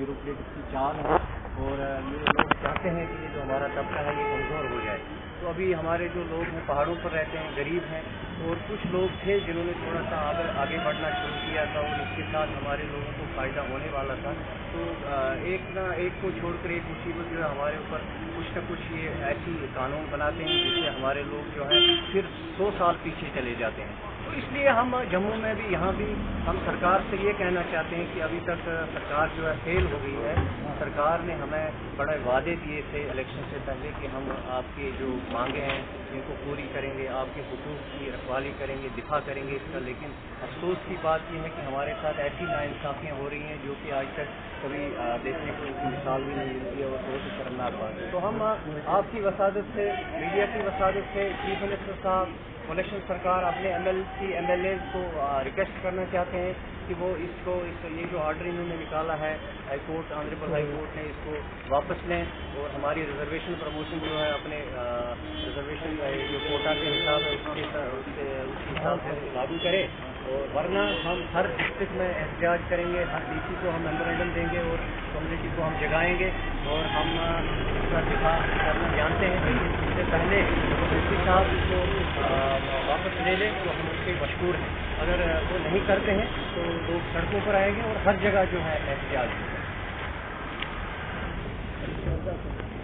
Bureaucratic की चाल है और ये लोग चाहते हैं कि ये जो हमारा तबका है ये कमज़ोर हो जाए। तो अभी हमारे जो लोग हैं पहाड़ों पर रहते हैं, गरीब हैं, और कुछ लोग थे जिन्होंने थोड़ा सा आगे बढ़ना शुरू किया था और इसके साथ हमारे लोगों को फ़ायदा होने वाला था। तो एक ना एक को छोड़कर एक मुसीबत जो है हमारे ऊपर कुछ न कुछ ये ऐसी कानून बनाते हैं जिससे हमारे लोग जो हैं फिर 100 साल पीछे चले जाते हैं। तो इसलिए हम जम्मू में भी यहाँ भी हम सरकार से ये कहना चाहते हैं कि अभी तक सरकार जो है फेल हो गई है। सरकार ने हमें बड़े वादे दिए थे इलेक्शन से पहले कि हम आपके जो मांगे हैं इनको पूरी करेंगे, आपके हुकूक की रखवाली करेंगे, दिफा करेंगे इसका, लेकिन अफसोस की बात यह है कि हमारे साथ ऐसी नाइंसाफियाँ हो रही हैं जो कि आज तक कभी देखने को इसकी मिसाल भी नहीं मिलती है और बहुत ही शर्मनाक बात है। तो हम आपकी वसादत से, मीडिया की वसादत से चीफ मिनिस्टर साहब, इलेक्शन सरकार अपने MLA को रिक्वेस्ट करना चाहते हैं कि वो ये जो ऑर्डर इन्होंने निकाला है हाईकोर्ट, ऑनरेबल हाई कोर्ट ने इसको वापस लें और हमारी रिजर्वेशन प्रमोशन जो है अपने रिजर्वेशन जो कोटा के हिसाब है उसके हिसाब से लागू करें, और वरना हम हर डिस्ट्रिक्ट में एहतजाज करेंगे, हर DC को हम मेमोरेंडम देंगे और कम्युनिटी को हम जगाएंगे और हम इसका दिफा करना जानते हैं। लेकिन इससे पहले DC साहब इसको वापस ले लें तो हम उसके मशहूर हैं। अगर वो नहीं करते हैं तो लोग सड़कों पर आएंगे और हर जगह जो है एहतजाज